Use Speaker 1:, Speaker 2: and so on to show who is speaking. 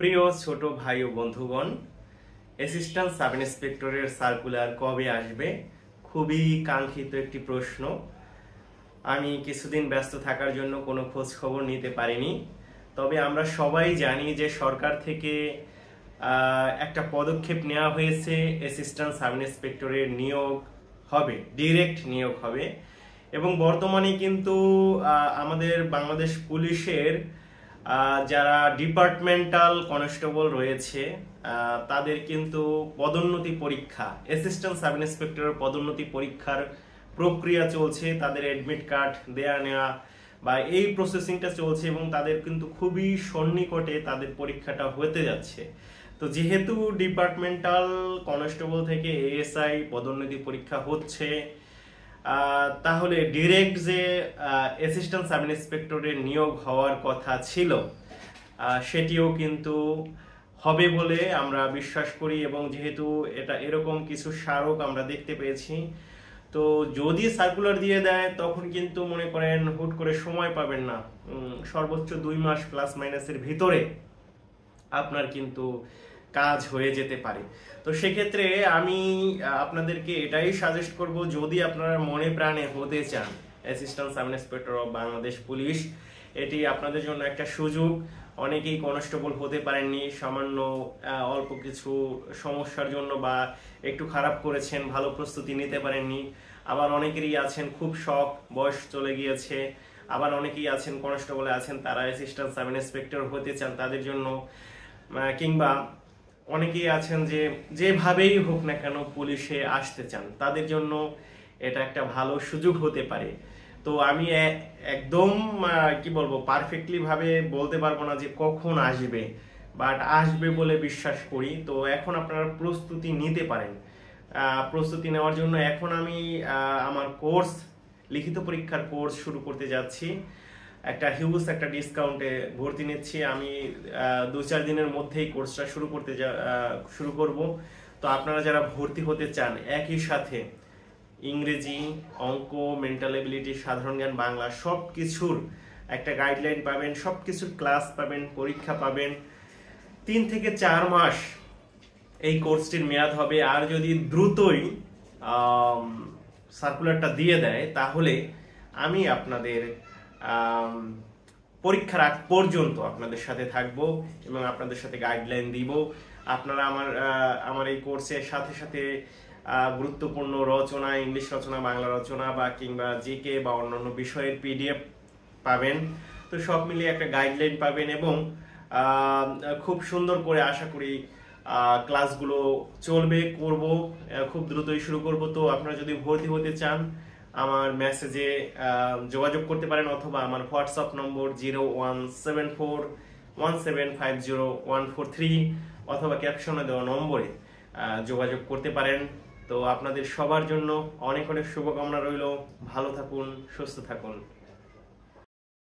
Speaker 1: প্রিয় ছোট ভাই ও বন্ধুগণ, অ্যাসিস্ট্যান্ট সাব ইন্সপেক্টরের সার্কুলার কবে আসবে? খুবই কাঙ্ক্ষিত একটি প্রশ্ন। আমি কিছুদিন ব্যস্ত থাকার জন্য কোনো খোঁজ খবর নিতে পারিনি। তবে আমরা সবাই জানি যে সরকার থেকে একটা পদক্ষেপ নেওয়া হয়েছে, অ্যাসিস্ট্যান্ট সাব ইন্সপেক্টরের নিয়োগ হবে, ডিরেক্ট নিয়োগ হবে। এবং বর্তমানে কিন্তু আমাদের বাংলাদেশ পুলিশের যারা ডিপার্টমেন্টাল কনস্টেবল রয়েছে তাদের কিন্তু পদোন্নতি পরীক্ষা, অ্যাসিস্ট্যান্ট সাব ইন্সপেক্টরের পদোন্নতি পরীক্ষার প্রক্রিয়া চলছে। তাদের অ্যাডমিট কার্ড দেয়া নেওয়া বা এই প্রসেসিংটা চলছে এবং তাদের কিন্তু খুবই সন্নিকটে তাদের পরীক্ষাটা হতে যাচ্ছে। তো যেহেতু ডিপার্টমেন্টাল কনস্টেবল থেকে এএসআই পদোন্নতি পরীক্ষা হচ্ছে, তাহলে ডিরেক্ট যে অ্যাসিস্ট্যান্ট সাব ইন্সপেক্টরের নিয়োগ হওয়ার কথা ছিল সেটিও কিন্তু হবে বলে আমরা বিশ্বাস করি। এবং যেহেতু এটা এরকম কিছু স্মারক আমরা দেখতে পেয়েছি, তো যদি সার্কুলার দিয়ে দেয় তখন কিন্তু মনে করেন হুট করে সময় পাবেন না, সর্বোচ্চ 2 মাস প্লাস মাইনাসের ভিতরে আপনার কিন্তু কাজ হয়ে যেতে পারে। তো সেক্ষেত্রে আমি আপনাদেরকে এটাই সাজেস্ট করব, যদি আপনারা মনে প্রাণে হতে চান assistant sub inspector of Bangladesh police, এটি আপনাদের জন্য একটা সুযোগ। অনেকেই কনস্টেবল হতে পারেননি, সামান্য অল্প কিছু সমস্যার জন্য বা একটু খারাপ করেছেন, ভালো প্রস্তুতি নিতে পারেননি। আবার অনেকেরই আছেন খুব শখ, বয়স চলে গিয়েছে। আবার অনেকেই আছেন কনস্টেবলে আছেন, তারা অ্যাসিস্ট্যান্ট সাব ইন্সপেক্টর হতে চান, তাদের জন্য। কিংবা অনেকেই আছেন যে যেভাবেই হোক না কেন পুলিশে আসতে চান, তাদের জন্য এটা একটা ভালো সুযোগ হতে পারে। তো আমি একদম কি বলবো, পারফেক্টলি ভাবে বলতে পারবো না যে কখন আসবে, বাট আসবে বলে বিশ্বাস করি। তো এখন আপনারা প্রস্তুতি নিতে পারেন। প্রস্তুতি নেওয়ার জন্য এখন আমি আমার কোর্স, লিখিত পরীক্ষার কোর্স শুরু করতে যাচ্ছি। একটা হিউজ একটা ডিসকাউন্টে ভর্তি নিচ্ছি আমি। 2-4 দিনের মধ্যেই কোর্সটা শুরু করব। তো আপনারা যারা ভর্তি হতে চান, একই সাথে ইংরেজি, অঙ্ক, মেন্টাল এবিলিটি, সাধারণ জ্ঞান, বাংলা সবকিছুর একটা গাইডলাইন পাবেন, সবকিছুর ক্লাস পাবেন, পরীক্ষা পাবেন। 3 থেকে 4 মাস এই কোর্সটির মেয়াদ হবে। আর যদি দ্রুতই সার্কুলারটা দিয়ে দেয়, তাহলে আমি আপনাদের পরীক্ষার আগ পর্যন্ত আপনাদের সাথে থাকবো এবং আপনাদের সাথে গাইডলাইন দিব। আপনারা আমার এই কোর্সের সাথে সাথে গুরুত্বপূর্ণ রচনা, ইংলিশ রচনা, বাংলা রচনা বা কিংবা জিকে বা অন্যান্য বিষয়ের পিডিএফ পাবেন। তো সব মিলিয়ে একটা গাইডলাইন পাবেন এবং খুব সুন্দর করে আশা করি ক্লাসগুলো চলবে, করব, খুব দ্রুতই শুরু করব। তো আপনারা যদি ভর্তি হতে চান, আমার মেসেজে যোগাযোগ করতে পারেন অথবা আমার হোয়াটসঅ্যাপ নম্বর 0174175014 অথবা ক্যাপশনে দেওয়া নম্বরে যোগাযোগ করতে পারেন। তো আপনাদের সবার জন্য অনেক অনেক শুভকামনা রইল। ভালো থাকুন, সুস্থ থাকুন।